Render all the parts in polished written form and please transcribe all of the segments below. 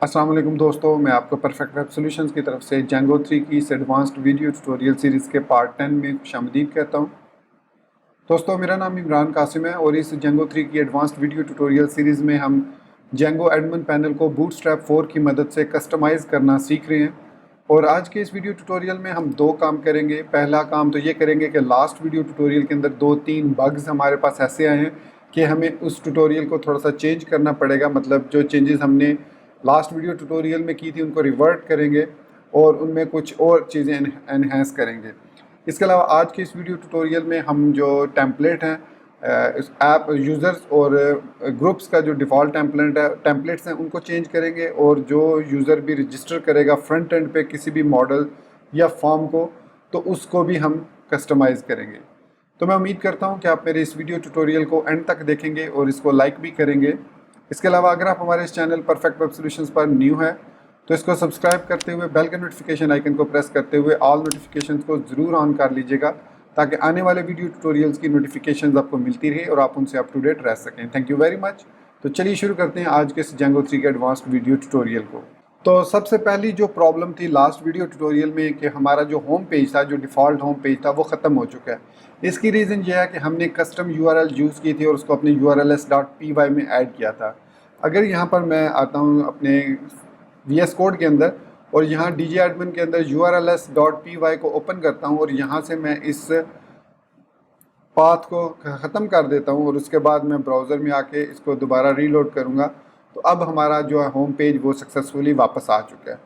अस्सलाम वालेकुम दोस्तों, मैं आपको परफेक्ट वेब सॉल्यूशंस की तरफ से जेंगो 3 की इस एडवांस्ड वीडियो ट्यूटोरियल सीरीज़ के पार्ट 10 में खुशामदीद कहता हूं। दोस्तों, मेरा नाम इमरान कासिम है और इस जेंगो 3 की एडवांस्ड वीडियो ट्यूटोरियल सीरीज़ में हम जेंगो एडमिन पैनल को बूटस्ट्रैप 4 की मदद से कस्टमाइज़ करना सीख रहे हैं। और आज के इस वीडियो ट्यूटोरियल में हम दो काम करेंगे। पहला काम तो ये करेंगे कि लास्ट वीडियो ट्यूटोरियल के अंदर 2-3 बग्स हमारे पास ऐसे आए हैं कि हमें उस ट्यूटोरियल को थोड़ा सा चेंज करना पड़ेगा। मतलब जो चेंजेस हमने लास्ट वीडियो ट्यूटोरियल में की थी उनको रिवर्ट करेंगे और उनमें कुछ और चीज़ें एनहेंस करेंगे। इसके अलावा आज के इस वीडियो ट्यूटोरियल में हम जो टेम्पलेट हैं इस ऐप यूज़र्स और ग्रुप्स का जो डिफ़ॉल्ट टेम्पलेट्स हैं उनको चेंज करेंगे, और जो यूज़र भी रजिस्टर करेगा फ्रंट एंड पे किसी भी मॉडल या फॉर्म को, तो उसको भी हम कस्टमाइज़ करेंगे। तो मैं उम्मीद करता हूं कि आप मेरे इस वीडियो ट्यूटोरियल को एंड तक देखेंगे और इसको लाइक भी करेंगे। इसके अलावा अगर आप हमारे इस चैनल परफेक्ट वेब सॉल्यूशंस पर न्यू है तो इसको सब्सक्राइब करते हुए बेल के नोटिफिकेशन आइकन को प्रेस करते हुए ऑल नोटिफिकेशंस को ज़रूर ऑन कर लीजिएगा, ताकि आने वाले वीडियो ट्यूटोरियल्स की नोटिफिकेशंस आपको मिलती रहे और आप उनसे अप टू डेट रह सकें। Thank you very much. तो चलिए शुरू करते हैं आज के इस जेंगो 3 के एडवांस्ड वीडियो ट्यूटोरियल को। तो सबसे पहली जो प्रॉब्लम थी लास्ट वीडियो ट्यूटोरियल में कि हमारा जो होम पेज था, जो डिफ़ॉल्ट होम पेज था, वो ख़त्म हो चुका है। इसकी रीज़न ये है कि हमने कस्टम URL यूज़ की थी और उसको अपने urls.py में ऐड किया था। अगर यहाँ पर मैं आता हूँ अपने VS कोड के अंदर और यहाँ DJ एडमिन के अंदर urls.py को ओपन करता हूँ और यहाँ से मैं इस पाथ को ख़त्म कर देता हूँ और उसके बाद मैं ब्राउज़र में आके इसको दोबारा रीलोड करूँगा, तो अब हमारा जो है होम पेज वो सक्सेसफुली वापस आ चुका है।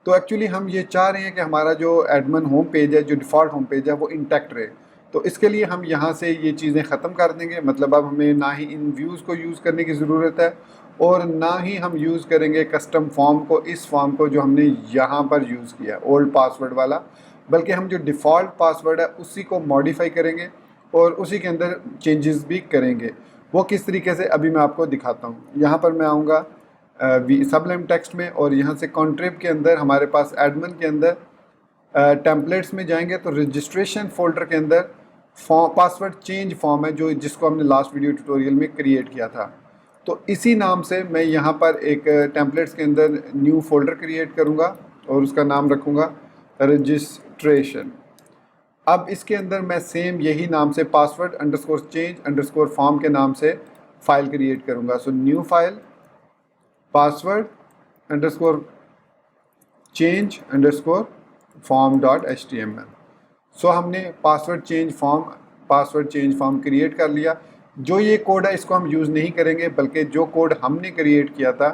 तो एक्चुअली हम ये चाह रहे हैं कि हमारा जो एडमिन होम पेज है, जो डिफ़ॉल्ट होम पेज है, वो इंटैक्ट रहे। तो इसके लिए हम यहाँ से ये चीज़ें ख़त्म कर देंगे। मतलब अब हमें ना ही इन व्यूज़ को यूज़ करने की ज़रूरत है और ना ही हम यूज़ करेंगे कस्टम फॉर्म को, इस फॉर्म को जो हमने यहाँ पर यूज़ किया ओल्ड पासवर्ड वाला, बल्कि हम जो डिफ़ॉल्ट पासवर्ड है उसी को मॉडिफाई करेंगे और उसी के अंदर चेंजेस भी करेंगे। वो किस तरीके से अभी मैं आपको दिखाता हूँ। यहाँ पर मैं आऊँगा सबलाइम टेक्स्ट में और यहाँ से कॉन्ट्रिब के अंदर हमारे पास एडमिन के अंदर टेम्पलेट्स में जाएंगे तो रजिस्ट्रेशन फोल्डर के अंदर पासवर्ड चेंज फॉर्म है जो जिसको हमने लास्ट वीडियो ट्यूटोरियल में क्रिएट किया था। तो इसी नाम से मैं यहाँ पर एक टेम्पलेट्स के अंदर न्यू फोल्डर क्रिएट करूँगा और उसका नाम रखूँगा रजिस्ट्रेशन। अब इसके अंदर मैं सेम यही नाम से password underscore change underscore form के नाम से फ़ाइल क्रिएट करूँगा। So new file password underscore change underscore form.html। सो हमने पासवर्ड चेंज फॉर्म क्रिएट कर लिया। जो ये कोड है इसको हम यूज़ नहीं करेंगे, बल्कि जो कोड हमने क्रिएट किया था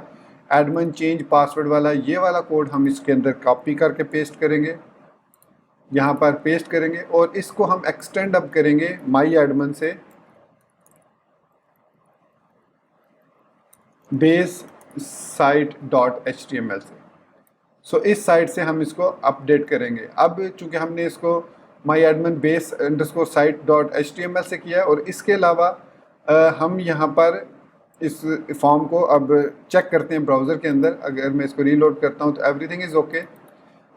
एडमिन चेंज पासवर्ड वाला, ये वाला कोड हम इसके अंदर कॉपी करके पेस्ट करेंगे, यहाँ पर पेस्ट करेंगे और इसको हम एक्सटेंड अब करेंगे माई एडमिन से बेस site.html से। सो इस साइट से हम इसको अपडेट करेंगे। अब चूंकि हमने इसको माई एडमिन बेस अंडरस्कोर site.html से किया है और इसके अलावा हम यहाँ पर इस फॉर्म को अब चेक करते हैं ब्राउज़र के अंदर। अगर मैं इसको रीलोड करता हूँ तो एवरीथिंग इज़ ओके।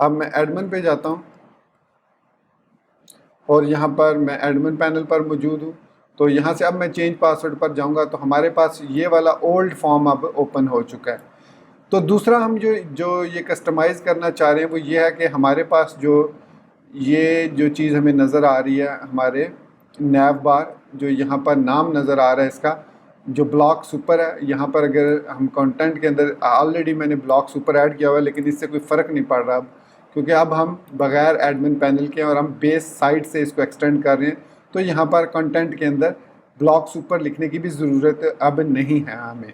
अब मैं एडमिन पे जाता हूँ और यहाँ पर मैं एडमिन पैनल पर मौजूद हूँ। तो यहाँ से अब मैं चेंज पासवर्ड पर जाऊँगा तो हमारे पास ये वाला ओल्ड फॉर्म अब ओपन हो चुका है। तो दूसरा हम जो ये कस्टमाइज़ करना चाह रहे हैं वो ये है कि हमारे पास जो चीज़ हमें नज़र आ रही है, हमारे नैव बार जो यहाँ पर नाम नज़र आ रहा है इसका, जो ब्लॉक सुपर है, यहाँ पर अगर हम कंटेंट के अंदर ऑलरेडी मैंने ब्लॉक सुपर ऐड किया हुआ है, लेकिन इससे कोई फ़र्क नहीं पड़ रहा अब, क्योंकि अब हम बग़ैर एडमिन पैनल के और हम बेस साइट से इसको एक्सटेंड कर रहे हैं। तो यहाँ पर कंटेंट के अंदर ब्लॉक सुपर लिखने की भी ज़रूरत अब नहीं है हमें।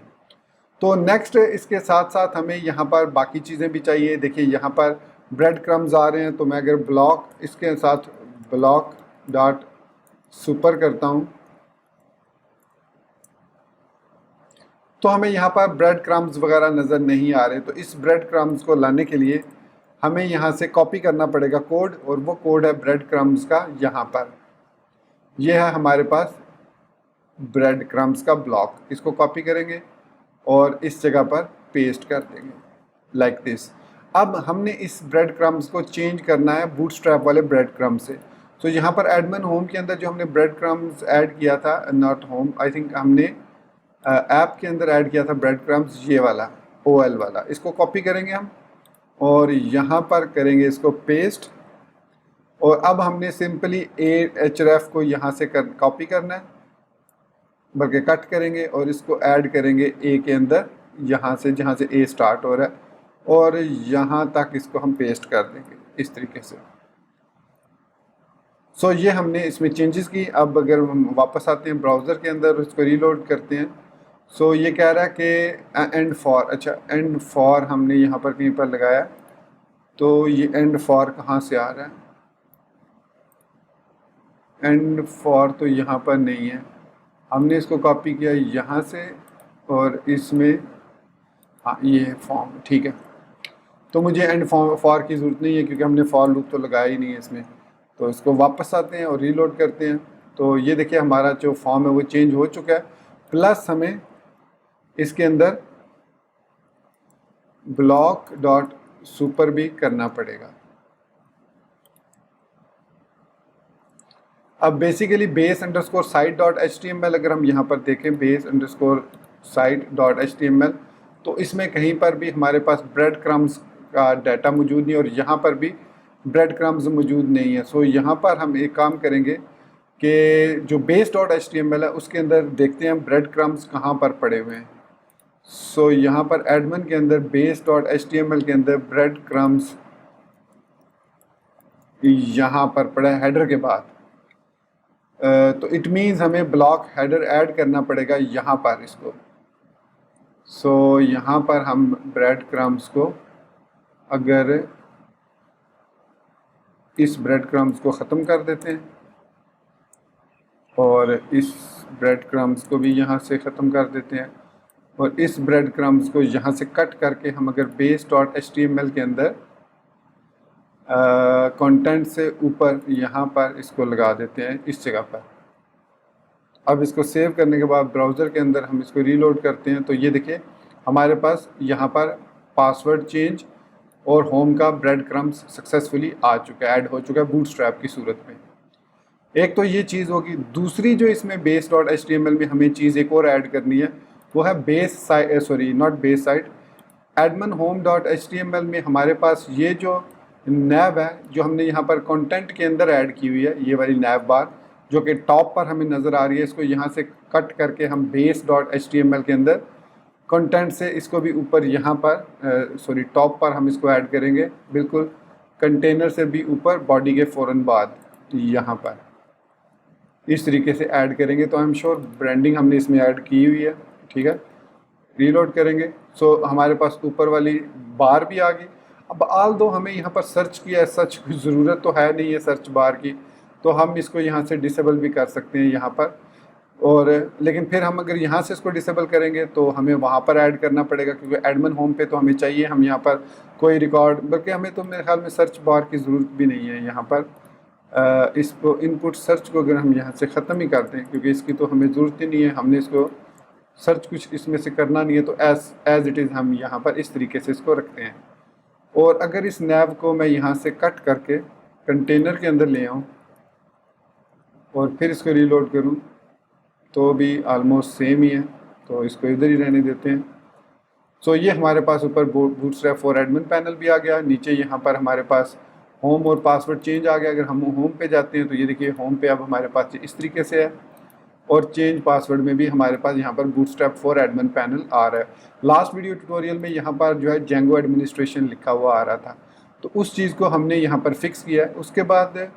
तो नेक्स्ट इसके साथ साथ हमें यहाँ पर बाकी चीज़ें भी चाहिए। देखिए यहाँ पर ब्रेड क्रम्स आ रहे हैं, तो मैं अगर ब्लॉक इसके साथ ब्लॉक डॉट सुपर करता हूँ तो हमें यहाँ पर ब्रेड क्रम्स वगैरह नज़र नहीं आ रहे। तो इस ब्रेड क्रम्स को लाने के लिए हमें यहाँ से कॉपी करना पड़ेगा कोड, और वो कोड है ब्रेड क्रम्स का। यहाँ पर यह है हमारे पास ब्रेड क्रम्स का ब्लॉक। इसको कॉपी करेंगे और इस जगह पर पेस्ट कर देंगे लाइक दिस। अब हमने इस ब्रेड क्रम्स को चेंज करना है बूटस्ट्रैप वाले ब्रेड क्रम्स से। तो यहाँ पर एडमिन होम के अंदर जो हमने ब्रेड क्रम्स ऐड किया था, नॉट होम, आई थिंक हमने ऐप के अंदर ऐड किया था ब्रेड क्रम्स, ये वाला। OL वाला, इसको कॉपी करेंगे हम और यहाँ पर करेंगे इसको पेस्ट। और अब हमने सिंपली href को यहाँ से कॉपी करना है, बल्कि कट करेंगे और इसको ऐड करेंगे A के अंदर, यहाँ से जहाँ से A स्टार्ट हो रहा है, और यहाँ तक इसको हम पेस्ट कर देंगे इस तरीके से। सो ये हमने इसमें चेंजेस की। अब अगर हम वापस आते हैं ब्राउज़र के अंदर और इसको रीलोड करते हैं, सो ये कह रहा है कि एंड फॉर, अच्छा एंड फॉर हमने यहाँ पर कहीं पर लगाया, तो ये एंड फॉर कहाँ से आ रहा है? एंड फॉर तो यहाँ पर नहीं है, हमने इसको कॉपी किया यहाँ से और इसमें, हाँ ये फॉर्म, ठीक है। तो मुझे एंड फॉर की ज़रूरत नहीं है क्योंकि हमने फॉर लूप तो लगाया ही नहीं है इसमें। तो इसको वापस आते हैं और रीलोड करते हैं, तो ये देखिए हमारा जो फॉर्म है वो चेंज हो चुका है, प्लस हमें इसके अंदर ब्लॉक डॉट सुपर भी करना पड़ेगा। अब basically base underscore site dot HTML अगर हम यहाँ पर देखें, base underscore site dot HTML, तो इसमें कहीं पर भी हमारे पास ब्रेड क्रम्स का डाटा मौजूद नहीं और यहाँ पर भी ब्रेड क्रम्स मौजूद नहीं है। सो यहाँ पर हम एक काम करेंगे कि जो बेस डॉट HTML है उसके अंदर देखते हैं ब्रेड क्रम्स कहाँ पर पड़े हुए हैं। सो यहाँ पर एडमिन के अंदर बेस डॉट HTML के अंदर ब्रेड क्रम्स यहाँ पर पड़ा है हेडर के बाद। तो इट मीन्स हमें ब्लॉक हेडर ऐड करना पड़ेगा यहाँ पर इसको। सो यहाँ पर हम ब्रेड क्रम्स को, अगर इस ब्रेड क्रम्स को ख़त्म कर देते हैं और इस ब्रेड क्रम्स को भी यहाँ से ख़त्म कर देते हैं और इस ब्रेड क्रम्स को यहाँ से कट करके हम अगर बेस डॉट HTML के अंदर कंटेंट से ऊपर यहाँ पर इसको लगा देते हैं इस जगह पर। अब इसको सेव करने के बाद ब्राउज़र के अंदर हम इसको रीलोड करते हैं, तो ये देखिए हमारे पास यहाँ पर पासवर्ड चेंज और होम का ब्रेड क्रम्स सक्सेसफुली आ चुका है, ऐड हो चुका है बूटस्ट्रैप की सूरत में। एक तो ये चीज़ होगी। दूसरी जो इसमें बेस डॉट HTML में हमें चीज़ एक और ऐड करनी है, वो है base site, sorry not base site, admin home dot HTML में हमारे पास ये जो नैब है जो हमने यहाँ पर कंटेंट के अंदर ऐड की हुई है, ये वाली नैब बार जो कि टॉप पर हमें नज़र आ रही है, इसको यहाँ से कट करके हम बेस डॉट HTML के अंदर कंटेंट से इसको भी ऊपर यहाँ पर सॉरी टॉप पर हम इसको ऐड करेंगे, बिल्कुल कंटेनर से भी ऊपर बॉडी के फ़ौरन बाद यहाँ पर इस तरीके से ऐड करेंगे। तो आई एम श्योर ब्रांडिंग हमने इसमें ऐड की हुई है, ठीक है। रीलोड करेंगे, सो हमारे पास ऊपर वाली बार भी आ गई। अब आल दो हमें यहाँ पर सर्च की सच कुछ ज़रूरत तो है नहीं है सर्च बार की, तो हम इसको यहाँ से डिसेबल भी कर सकते हैं यहाँ पर। और लेकिन फिर हम अगर यहाँ से इसको डिसेबल करेंगे तो हमें वहाँ पर ऐड करना पड़ेगा, क्योंकि एडमिन होम पे तो हमें चाहिए हम यहाँ पर कोई रिकॉर्ड, बल्कि हमें तो मेरे ख्याल में सर्च बार की ज़रूरत भी नहीं है यहाँ पर। इसको इनपुट सर्च को अगर हम यहाँ से ख़त्म ही कर दें, क्योंकि इसकी तो हमें ज़रूरत ही नहीं है, हमने इसको सर्च कुछ इसमें से करना नहीं है, तो एज़ इट इज़ हम यहाँ पर इस तरीके से इसको रखते हैं। और अगर इस नैब को मैं यहाँ से कट करके कंटेनर के अंदर ले आऊँ और फिर इसको रीलोड करूँ तो भी आलमोस्ट सेम ही है, तो इसको इधर ही रहने देते हैं। सो ये हमारे पास ऊपर बूटस्ट्रैप फॉर एडमिन पैनल भी आ गया, नीचे यहाँ पर हमारे पास होम और पासवर्ड चेंज आ गया। अगर हम होम पे जाते हैं तो ये देखिए होम पे अब हमारे पास इस तरीके से है, और चेंज पासवर्ड में भी हमारे पास यहाँ पर बूटस्ट्रैप फॉर एडमिन पैनल आ रहा है। लास्ट वीडियो ट्यूटोरियल में यहाँ पर जो है जेंगो एडमिनिस्ट्रेशन लिखा हुआ आ रहा था, तो उस चीज़ को हमने यहाँ पर फिक्स किया है। उसके बाद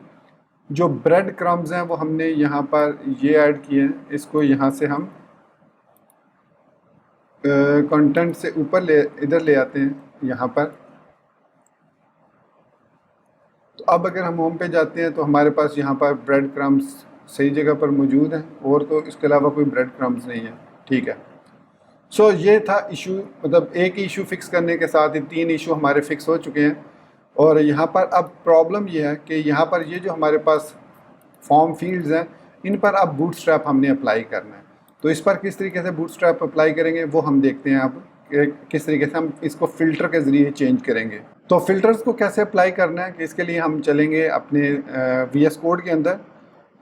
जो ब्रेड क्रम्स हैं वो हमने यहाँ पर ये ऐड किए हैं, इसको यहाँ से हम कंटेंट से ऊपर इधर ले आते हैं यहाँ पर। तो अब अगर हम होम पे जाते हैं तो हमारे पास यहाँ पर ब्रेड क्रम्स सही जगह पर मौजूद हैं, और तो इसके अलावा कोई ब्रेड क्रम्स नहीं है, ठीक है। सो ये था इशू, मतलब एक इशू फिक्स करने के साथ ही 3 इशू हमारे फिक्स हो चुके हैं। और यहाँ पर अब प्रॉब्लम ये है कि यहाँ पर ये जो हमारे पास फॉर्म फील्ड्स हैं इन पर अब बूटस्ट्रैप हमने अप्लाई करना है। तो इस पर किस तरीके से बूटस्ट्रैप अप्लाई करेंगे वो हम देखते हैं अब किस तरीके से हम इसको फ़िल्टर के ज़रिए चेंज करेंगे। तो फ़िल्टर्स को कैसे अप्लाई करना है कि इसके लिए हम चलेंगे अपने VS कोड के अंदर।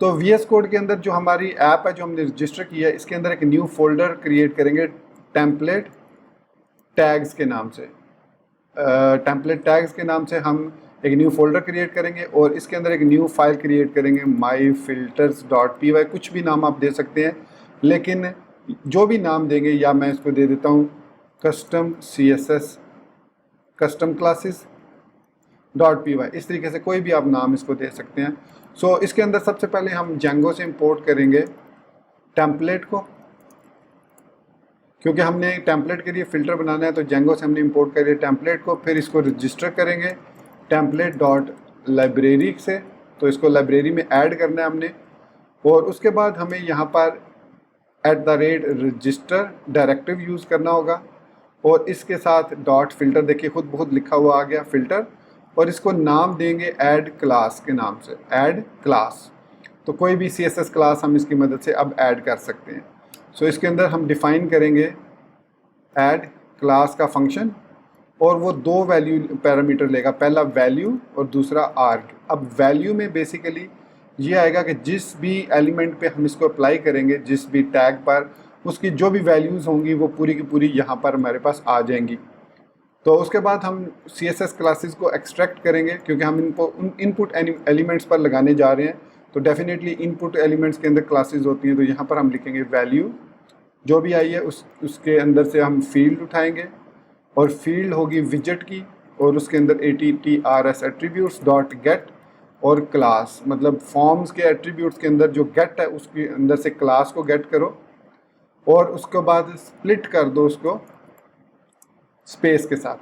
तो VS कोड के अंदर जो हमारी ऐप है जो हमने रजिस्टर किया है, इसके अंदर एक न्यू फोल्डर क्रिएट करेंगे, टेम्पलेट टैग्स के नाम से, टेम्पलेट टैग्स के नाम से हम एक न्यू फोल्डर क्रिएट करेंगे और इसके अंदर एक न्यू फाइल क्रिएट करेंगे myfilters.py। कुछ भी नाम आप दे सकते हैं, लेकिन जो भी नाम देंगे, या मैं इसको दे देता हूँ custom CSS custom classes .py, इस तरीके से कोई भी आप नाम इसको दे सकते हैं। सो इसके अंदर सबसे पहले हम जेंगो से इंपोर्ट करेंगे टेम्पलेट को, क्योंकि हमने टेम्पलेट के लिए फ़िल्टर बनाना है, तो जेंगो से हमने इंपोर्ट करिए टेम्पलेट को। फिर इसको रजिस्टर करेंगे टेम्पलेट डॉट लाइब्रेरी से, तो इसको लाइब्रेरी में ऐड करना है हमने। और उसके बाद हमें यहाँ पर @register डायरेक्टिव यूज़ करना होगा, और इसके साथ डॉट फिल्टर, देखिए खुद बहुत लिखा हुआ आ गया फिल्टर, और इसको नाम देंगे ऐड क्लास के नाम से, ऐड क्लास। तो कोई भी CSS क्लास हम इसकी मदद से अब ऐड कर सकते हैं। सो इसके अंदर हम डिफ़ाइन करेंगे ऐड क्लास का फंक्शन, और वो दो वैल्यू पैरामीटर लेगा, पहला वैल्यू और दूसरा आर्ग। अब वैल्यू में बेसिकली ये आएगा कि जिस भी एलिमेंट पे हम इसको अप्लाई करेंगे, जिस भी टैग पर, उसकी जो भी वैल्यूज़ होंगी वो पूरी की पूरी यहाँ पर हमारे पास आ जाएंगी। तो उसके बाद हम CSS क्लासेस को एक्सट्रैक्ट करेंगे, क्योंकि हम इनको उन इनपुट एलिमेंट्स पर लगाने जा रहे हैं, तो डेफिनेटली इनपुट एलिमेंट्स के अंदर क्लासेस होती हैं। तो यहाँ पर हम लिखेंगे वैल्यू, जो भी आई है उसके अंदर से हम फील्ड उठाएंगे, और फील्ड होगी विजेट की, और उसके अंदर attrs एट्रीब्यूट्स डॉट गेट, और क्लास मतलब फॉर्म्स के एट्रीब्यूट्स के अंदर जो गेट है उसके अंदर से क्लास को गेट करो, और उसके बाद स्प्लिट कर दो उसको स्पेस के साथ।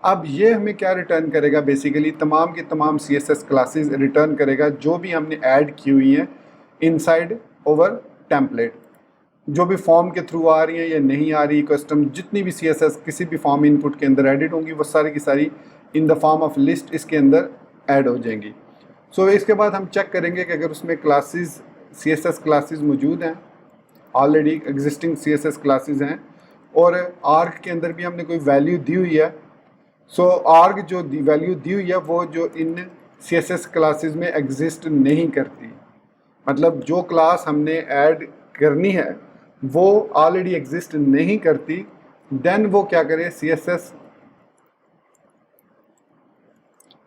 अब ये हमें क्या रिटर्न करेगा, बेसिकली तमाम की तमाम CSS क्लासेस रिटर्न करेगा जो भी हमने ऐड की हुई हैं इनसाइड ओवर टेम्पलेट, जो भी फॉर्म के थ्रू आ रही हैं या नहीं आ रही, कस्टम जितनी भी CSS किसी भी फॉर्म इनपुट के अंदर एडिट होंगी, वो सारी की सारी in the form of list इसके अंदर ऐड हो जाएंगी। सो इसके बाद हम चेक करेंगे कि अगर उसमें क्लासेस CSS क्लासेस मौजूद हैं, ऑलरेडी एग्जिस्टिंग CSS क्लासेस हैं, और आर्ग के अंदर भी हमने कोई वैल्यू दी हुई है। सो आर्ग जो वैल्यू दी हुई है वो जो इन CSS क्लासेस में एग्जिस्ट नहीं करती, मतलब जो क्लास हमने ऐड करनी है वो ऑलरेडी एग्जिस्ट नहीं करती, देन वो क्या करे, CSS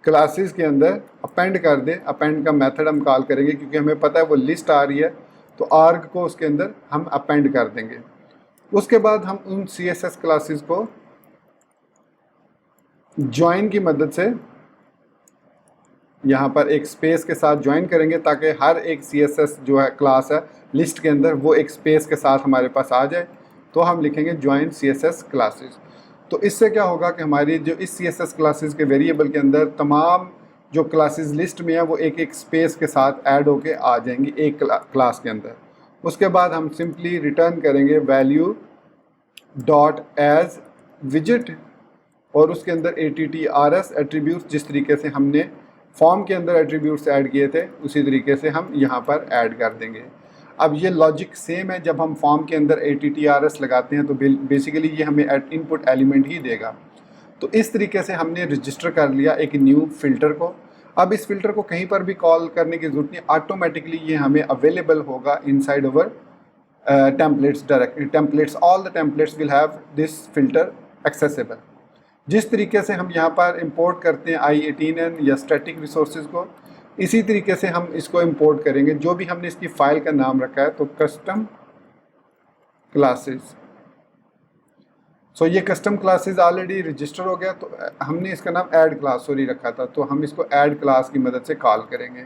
क्लासेस के अंदर अपेंड कर दे। अपेंड का मेथड हम कॉल करेंगे, क्योंकि हमें पता है वो लिस्ट आ रही है, तो आर्ग को उसके अंदर हम अपेंड कर देंगे। उसके बाद हम उन CSS क्लासेस को ज्वाइन की मदद से यहाँ पर एक स्पेस के साथ ज्वाइन करेंगे, ताकि हर एक CSS जो है क्लास है लिस्ट के अंदर वो एक स्पेस के साथ हमारे पास आ जाए। तो हम लिखेंगे ज्वाइन CSS क्लासेस। तो इससे क्या होगा कि हमारी जो इस CSS क्लासेस के वेरिएबल के अंदर तमाम जो क्लासेस लिस्ट में है वो एक एक स्पेस के साथ ऐड होके आ जाएंगी एक क्लास के अंदर। उसके बाद हम सिंपली रिटर्न करेंगे वैल्यू डॉट एज विजिट, और उसके अंदर attrs एट्रीब्यूट्स, जिस तरीके से हमने फॉर्म के अंदर एट्रीब्यूट्स ऐड किए थे उसी तरीके से हम यहाँ पर ऐड कर देंगे। अब ये लॉजिक सेम है, जब हम फॉर्म के अंदर attrs लगाते हैं तो बेसिकली ये हमें इनपुट एलिमेंट ही देगा। तो इस तरीके से हमने रजिस्टर कर लिया एक न्यू फ़िल्टर को। अब इस फ़िल्टर को कहीं पर भी कॉल करने की ज़रूरत नहीं, ऑटोमेटिकली ये हमें अवेलेबल होगा inside over templates directly. Templates, all the templates will have this filter accessible. जिस तरीके से हम यहाँ पर इंपोर्ट करते हैं i18n या स्टैटिक रिसोर्सेज को, इसी तरीके से हम इसको इंपोर्ट करेंगे। जो भी हमने इसकी फ़ाइल का नाम रखा है तो कस्टम क्लासेस। सो ये कस्टम क्लासेस ऑलरेडी रजिस्टर हो गया, तो हमने इसका नाम ऐड क्लास रखा था, तो हम इसको ऐड क्लास की मदद से कॉल करेंगे।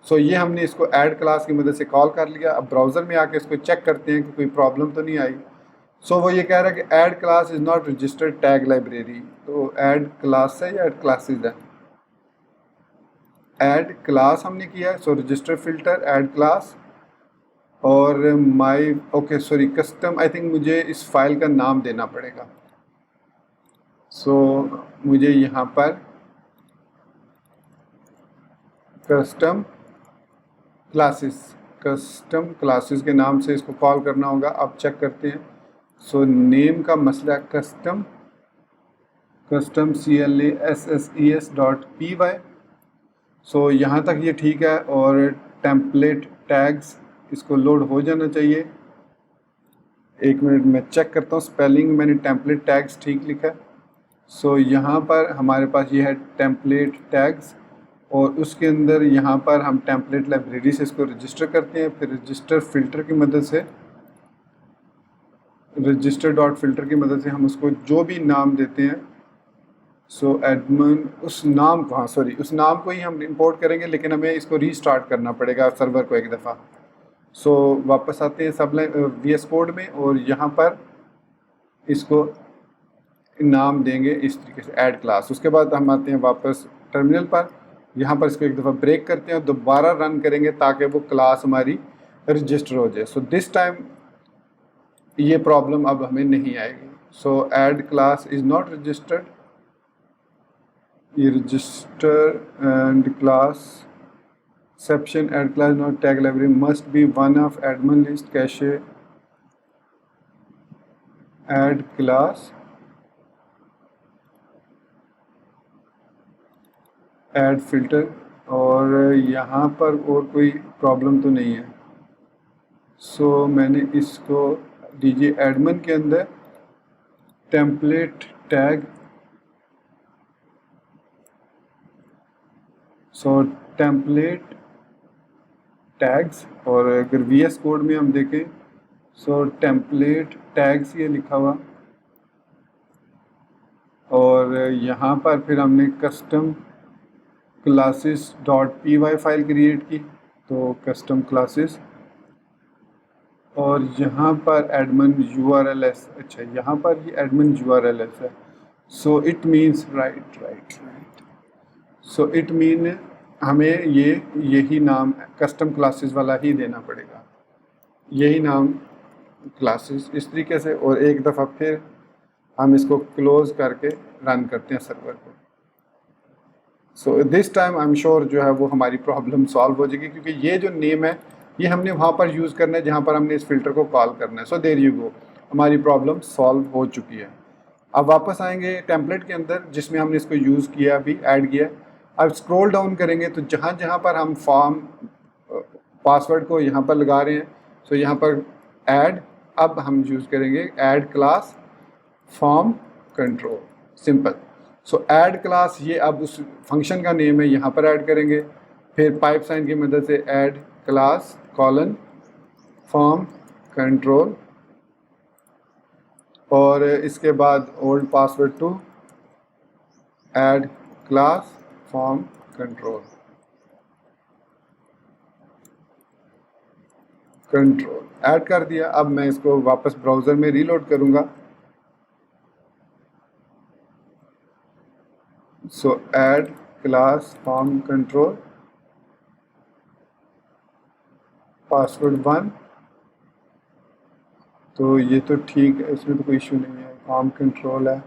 सो ये हमने इसको ऐड क्लास की मदद से कॉल कर लिया। अब ब्राउज़र में आके इसको चेक करते हैं कि कोई प्रॉब्लम तो नहीं आई। सो वो ये कह रहा है कि add class is not registered tag library. तो ऐड क्लास है या ऐड क्लासेस है? ऐड क्लास हमने किया है। सो रजिस्टर फिल्टर ऐड क्लास और कस्टम, आई थिंक मुझे इस फाइल का नाम देना पड़ेगा। सो मुझे यहाँ पर कस्टम क्लासेस के नाम से इसको कॉल करना होगा। अब चेक करते हैं। सो नेम का मसला कस्टम CLASSES.py। सो यहाँ तक ये ठीक है, और टेम्पलेट टैग्स इसको लोड हो जाना चाहिए। एक मिनट मैं चेक करता हूँ स्पेलिंग, मैंने टेम्पलेट टैग्स ठीक लिखा है। सो यहाँ पर हमारे पास ये है टेम्पलेट टैग्स, और उसके अंदर यहाँ पर हम टेम्पलेट लाइब्रेरी से इसको रजिस्टर करते हैं। फिर रजिस्टर फिल्टर की मदद से, रजिस्टर डॉट फिल्टर की मदद से हम उसको जो भी नाम देते हैं, सो एडमिन, उस नाम को, हाँ सॉरी, उस नाम को ही हम इंपोर्ट करेंगे, लेकिन हमें इसको रीस्टार्ट करना पड़ेगा सर्वर को एक दफ़ा। सो वापस आते हैं सबलाइन VS कोड में, और यहाँ पर इसको नाम देंगे इस तरीके से ऐड क्लास। उसके बाद हम आते हैं वापस टर्मिनल पर, यहाँ पर इसको एक दफ़ा ब्रेक करते हैं, दोबारा रन करेंगे ताकि वो क्लास हमारी रजिस्टर हो जाए। सो दिस टाइम ये प्रॉब्लम अब हमें नहीं आएगी। So add class is not registered, ये register and class exception add class not tag library must be one of admin list cache add class add filter। और यहाँ पर और कोई प्रॉब्लम तो नहीं है। सो मैंने इसको दीजिए एडमिन के अंदर टेम्पलेट टैग, सो टेम्पलेट टैग्स, और अगर VS कोड में हम देखें सो टेम्पलेट टैग्स ये लिखा हुआ, और यहाँ पर फिर हमने custom classes dot py file create की, तो कस्टम क्लासेस, और यहाँ पर एडमिन URLs, अच्छा यहाँ पर ये एडमिन URLs है। So it means right, so it mean हमें यही नाम कस्टम क्लासेस वाला ही देना पड़ेगा, यही नाम क्लासेस, इस तरीके से। और एक दफ़ा फिर हम इसको क्लोज करके रन करते हैं सर्वर को। सो this time I am sure जो है वो हमारी प्रॉब्लम सॉल्व हो जाएगी, क्योंकि ये जो नेम है ये हमने वहाँ पर यूज़ करना है जहाँ पर हमने इस फिल्टर को कॉल करना है। सो देयर यू गो, हमारी प्रॉब्लम सॉल्व हो चुकी है। अब वापस आएंगे टेम्पलेट के अंदर जिसमें हमने इसको यूज़ किया, अभी ऐड किया। अब स्क्रॉल डाउन करेंगे तो जहाँ जहाँ पर हम फॉर्म पासवर्ड को यहाँ पर लगा रहे हैं, सो यहाँ पर ऐड, अब हम यूज़ करेंगे add class form control, simple. सो ऐड क्लास ये अब उस फंक्शन का नेम है, यहाँ पर ऐड करेंगे। फिर पाइप साइन की मदद से add class colon form control, और इसके बाद old password to add class form control add कर दिया। अब मैं इसको वापस ब्राउज़र में रीलोड करूँगा। सो add class form control password 1, तो ये तो ठीक है, इसमें तो कोई इशू नहीं है, फॉर्म कंट्रोल है।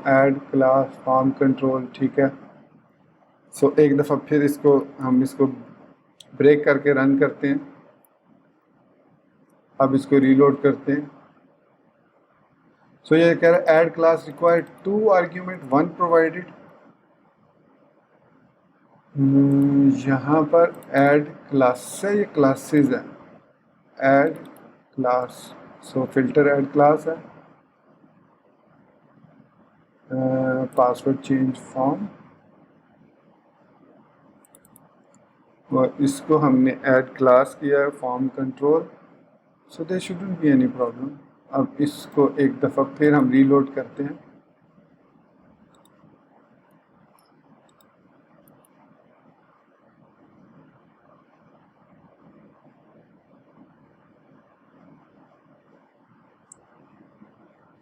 ऐड क्लास फॉर्म कंट्रोल, ठीक है। सो एक दफ़ा फिर हम इसको ब्रेक करके रन करते हैं। अब इसको रीलोड करते हैं। सो ये कह रहा है add class required 2 argument 1 provided. यहाँ पर ऐड क्लास से ये क्लासेस है, add class, so filter add class है, पासवर्ड चेंज फॉर्म, और इसको हमने ऐड क्लास किया है form control. So there shouldn't be any problem. अब इसको एक दफ़ा फिर हम रीलोड करते हैं।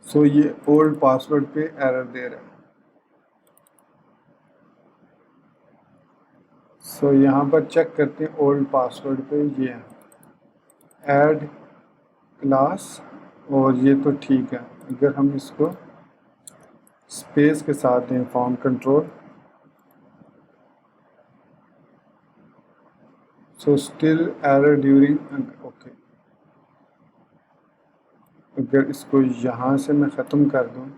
सो ये ओल्ड पासवर्ड पे एरर दे रहा है। सो यहाँ पर चेक करते हैं ओल्ड पासवर्ड पे, ये है ऐड क्लास, और ये तो ठीक है। अगर हम इसको स्पेस के साथ दें form control, so still error during, okay. अगर इसको यहाँ से मैं ख़त्म कर दूँ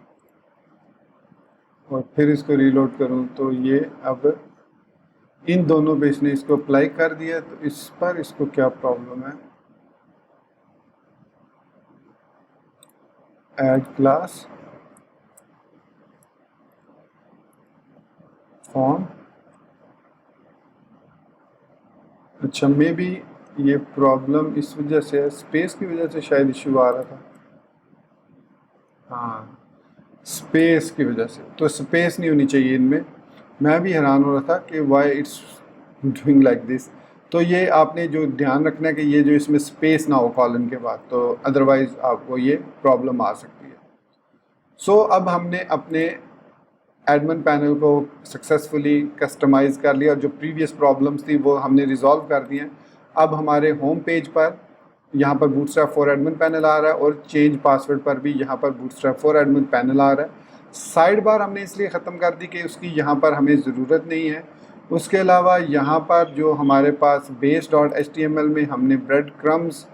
और फिर इसको रीलोड करूँ, तो ये अब इन दोनों पे इसने इसको अप्लाई कर दिया, तो इस पर इसको क्या प्रॉब्लम है। Add class form. अच्छा, मे बी ये प्रॉब्लम इस वजह से है, स्पेस की वजह से शायद इशू आ रहा था। हाँ, स्पेस की वजह से, तो स्पेस नहीं होनी चाहिए इनमें। मैं भी हैरान हो रहा था कि why it's doing like this. तो ये आपने जो ध्यान रखना है कि ये जो इसमें स्पेस ना हो कॉलन के बाद, तो अदरवाइज़ आपको ये प्रॉब्लम आ सकती है। सो अब हमने अपने एडमिन पैनल को सक्सेसफुली कस्टमाइज़ कर लिया और जो प्रीवियस प्रॉब्लम्स थी वो हमने रिजॉल्व कर दी हैं। अब हमारे होम पेज पर यहाँ पर बूटस्ट्रैप फॉर एडमिन पैनल आ रहा है और चेंज पासवर्ड पर भी यहाँ पर बूटस्ट्रैप फॉर एडमिन पैनल आ रहा है। साइड बार हमने इसलिए ख़त्म कर दी कि उसकी यहाँ पर हमें ज़रूरत नहीं है। उसके अलावा यहाँ पर जो हमारे पास base.html में हमने ब्रेड क्रम्स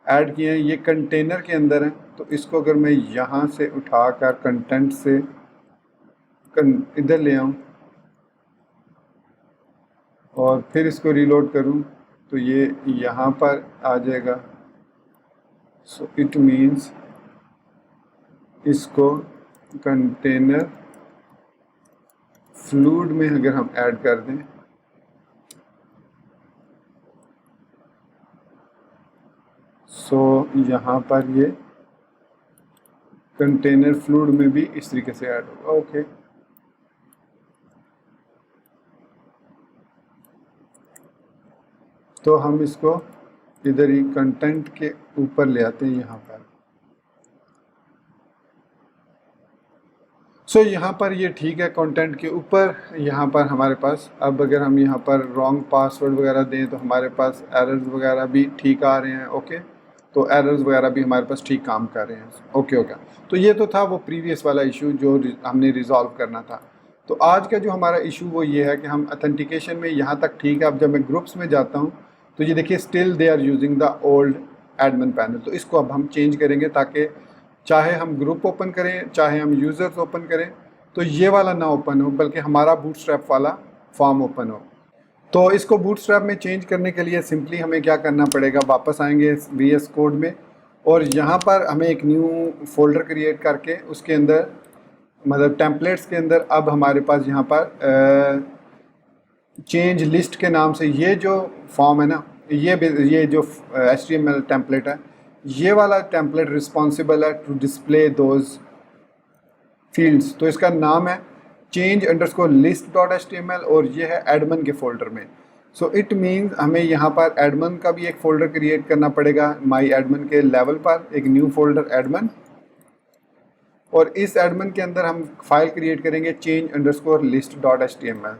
ऐड किए हैं, ये कंटेनर के अंदर हैं। तो इसको अगर मैं यहाँ से उठाकर कंटेंट से इधर ले आऊँ और फिर इसको रीलोड करूँ तो ये यहाँ पर आ जाएगा। सो इट मीन्स इसको कंटेनर फ्लूइड में अगर हम ऐड कर दें, सो यहाँ पर ये कंटेनर फ्लूइड में भी इस तरीके से ऐड होगा। ओके, तो हम इसको इधर ही कंटेंट के ऊपर ले आते हैं यहाँ पर। सो यहाँ पर ये ठीक है कंटेंट के ऊपर। यहाँ पर हमारे पास अब अगर हम यहाँ पर रॉन्ग पासवर्ड वगैरह दें तो हमारे पास एरर्स वगैरह भी ठीक आ रहे हैं। ओके, तो एरर्स वगैरह भी हमारे पास ठीक काम कर रहे हैं। ओके, तो ये तो था वो प्रीवियस वाला इशू जो हमने रिजॉल्व करना था। तो आज का जो हमारा इशू वो ये है कि हम अथेंटिकेशन में यहाँ तक ठीक है। अब जब मैं ग्रुप्स में जाता हूँ तो ये देखिए still they are using the old admin panel. तो इसको अब हम चेंज करेंगे ताकि चाहे हम ग्रुप ओपन करें चाहे हम यूज़र्स ओपन करें तो ये वाला ना ओपन हो, बल्कि हमारा बूटस्ट्रैप वाला फॉर्म ओपन हो। तो इसको बूटस्ट्रैप में चेंज करने के लिए सिंपली हमें क्या करना पड़ेगा, वापस आएंगे VS कोड में और यहाँ पर हमें एक न्यू फोल्डर क्रिएट करके उसके अंदर मतलब टेम्पलेट्स के अंदर अब हमारे पास यहाँ पर चेंज लिस्ट के नाम से ये जो फॉर्म है ना, ये जो HTML टेम्पलेट है, ये वाला टेम्पलेट रिस्पॉन्सिबल है टू डिस्प्ले दोज फील्ड्स। तो इसका नाम है change_list.html और ये है एडमिन के फोल्डर में। सो इट मीन्स हमें यहाँ पर एडमिन का भी एक फ़ोल्डर क्रिएट करना पड़ेगा माई एडमिन के लेवल पर, एक न्यू फोल्डर एडमिन, और इस एडमिन के अंदर हम फाइल क्रिएट करेंगे change_list.html।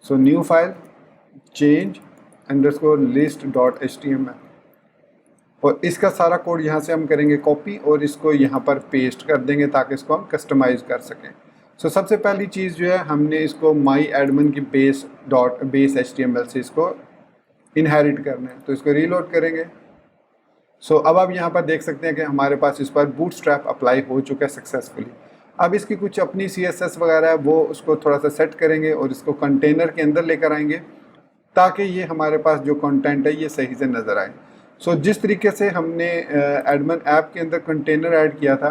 So new file change_list.html और इसका सारा कोड यहाँ से हम करेंगे कॉपी और इसको यहाँ पर पेस्ट कर देंगे ताकि इसको हम कस्टमाइज़ कर सकें। सो सबसे पहली चीज़ जो है हमने इसको माई एडमिन की base HTML से इसको इनहेरिट करना है। तो इसको रीलोड करेंगे। सो अब आप यहाँ पर देख सकते हैं कि हमारे पास इस पर बूटस्ट्रैप अप्लाई हो चुका है सक्सेसफुली। अब इसकी कुछ अपनी CSS वगैरह है वो उसको थोड़ा सा सेट करेंगे और इसको कंटेनर के अंदर लेकर आएंगे ताकि ये हमारे पास जो कंटेंट है ये सही से नज़र आए। सो जिस तरीके से हमने एडमिन ऐप के अंदर कंटेनर ऐड किया था,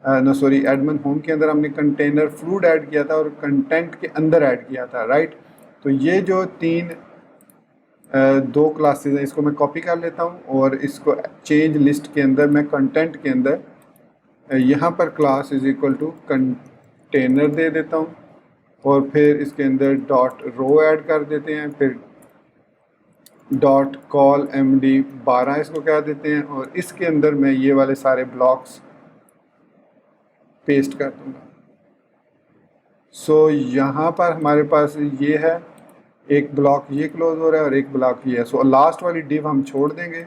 एडमिन होम के अंदर हमने कंटेनर फ्लूइड ऐड किया था और कंटेंट के अंदर ऐड किया था, राइट। तो ये जो दो क्लासेस हैं इसको मैं कॉपी कर लेता हूँ और इसको चेंज लिस्ट के अंदर मैं कंटेंट के अंदर यहाँ पर class is equal to container दे देता हूँ और फिर इसके अंदर .रो ऐड कर देते हैं, फिर .call md12 इसको कह देते हैं और इसके अंदर मैं ये वाले सारे ब्लॉक्स पेस्ट कर दूंगा। सो यहाँ पर हमारे पास ये है, एक ब्लॉक ये क्लोज हो रहा है और एक ब्लॉक ये है। सो लास्ट वाली डिव हम छोड़ देंगे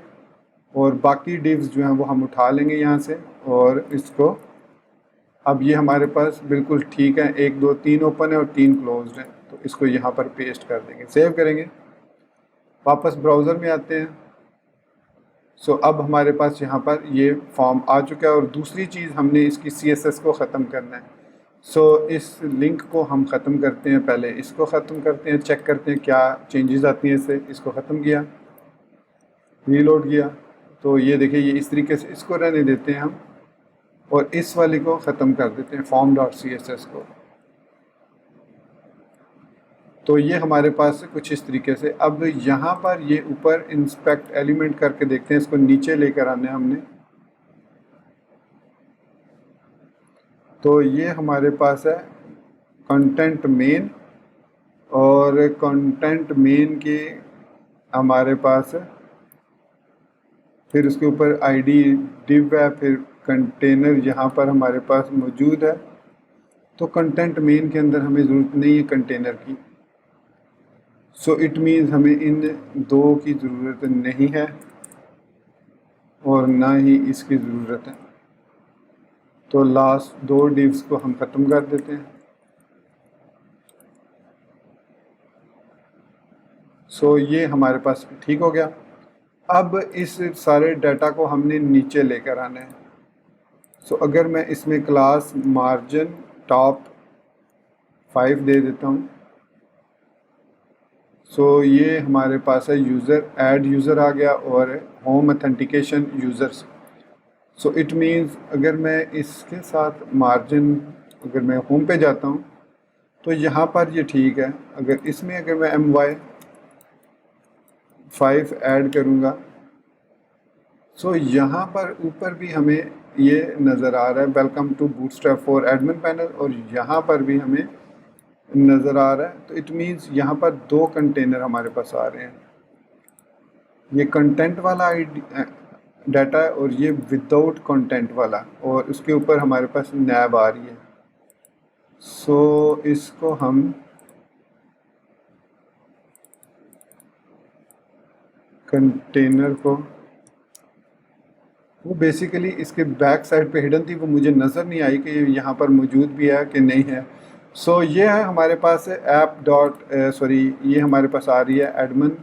और बाकी डिव्स जो हैं वो हम उठा लेंगे यहाँ से और इसको अब ये हमारे पास बिल्कुल ठीक है, 1 2 3 ओपन है और 3 क्लोज्ड है। तो इसको यहाँ पर पेस्ट कर देंगे, सेव करेंगे, वापस ब्राउज़र में आते हैं। सो अब हमारे पास यहाँ पर ये फॉर्म आ चुका है और दूसरी चीज़ हमने इसकी CSS को ख़त्म करना है। सो इस लिंक को हम ख़त्म करते हैं, पहले इसको ख़त्म करते हैं, चेक करते हैं क्या चेंजेस आती हैं इससे। इसको ख़त्म किया, रीलोड किया तो ये देखिए ये इस तरीके से इसको रहने देते हैं हम और इस वाली को ख़त्म कर देते हैं form.css को। तो ये हमारे पास कुछ इस तरीके से। अब यहाँ पर ये ऊपर इंस्पेक्ट एलिमेंट करके देखते हैं, इसको नीचे लेकर आने हमने। तो ये हमारे पास है कंटेंट मेन, और कंटेंट मेन के हमारे पास है, फिर उसके ऊपर आईडी डिव है, फिर कंटेनर यहाँ पर हमारे पास मौजूद है। तो कंटेंट मेन के अंदर हमें ज़रूरत नहीं है कंटेनर की। सो इट मीन्स हमें इन दो की ज़रूरत नहीं है और ना ही इसकी ज़रूरत है। तो लास्ट दो डिव्स को हम ख़त्म कर देते हैं। सो ये हमारे पास ठीक हो गया। अब इस सारे डाटा को हमने नीचे लेकर आना है। सो अगर मैं इसमें क्लास मार्जिन टॉप 5 दे देता हूँ, सो ये हमारे पास है यूज़र, ऐड यूज़र आ गया और home authentication users. So it means अगर मैं इसके साथ मार्जिन, अगर मैं होम पे जाता हूँ तो यहाँ पर ये ठीक है। अगर इसमें अगर मैं my5 ऐड करूँगा, सो यहाँ पर ऊपर भी हमें ये नज़र आ रहा है welcome to Bootstrap for admin panel, और यहाँ पर भी हमें नज़र आ रहा है। तो इट मीन्स यहाँ पर दो कंटेनर हमारे पास आ रहे हैं, ये कंटेंट वाला डाटा है और ये विदाउट कंटेंट वाला, और उसके ऊपर हमारे पास नैब आ रही है। सो इसको हम कंटेनर को, वो बेसिकली इसके बैक साइड पे हिडन थी, वो मुझे नज़र नहीं आई कि यहाँ पर मौजूद भी है कि नहीं है। सो ये है हमारे पास ये हमारे पास आ रही है एडमिन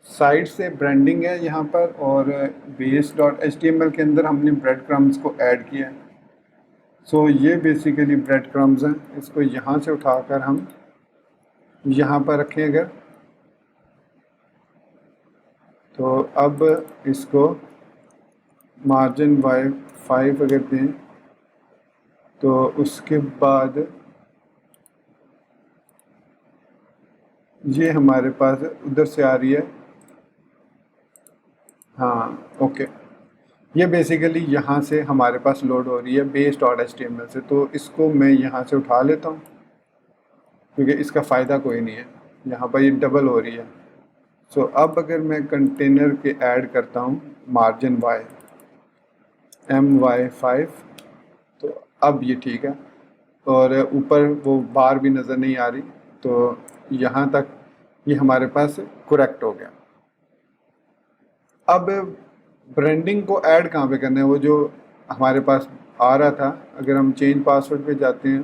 साइड से ब्रांडिंग है यहाँ पर, और base.html के अंदर हमने ब्रेड क्रम्स को ऐड किया है। सो ये बेसिकली ब्रेड क्रम्स हैं, इसको यहाँ से उठाकर हम यहाँ पर रखें अगर, तो अब इसको मार्जिन y5 अगर दें, तो उसके बाद ये हमारे पास उधर से आ रही है। हाँ ओके, ये बेसिकली यहाँ से हमारे पास लोड हो रही है base.html से। तो इसको मैं यहाँ से उठा लेता हूँ क्योंकि इसका फ़ायदा कोई नहीं है, यहाँ पर ये डबल हो रही है। सो अब अगर मैं कंटेनर के ऐड करता हूँ मार्जिन my5, तो अब ये ठीक है, और ऊपर वो बार भी नज़र नहीं आ रही। तो यहाँ तक ये हमारे पास करेक्ट हो गया। अब ब्रांडिंग को ऐड कहाँ पे करना है, वो जो हमारे पास आ रहा था, अगर हम चेंज पासवर्ड पे जाते हैं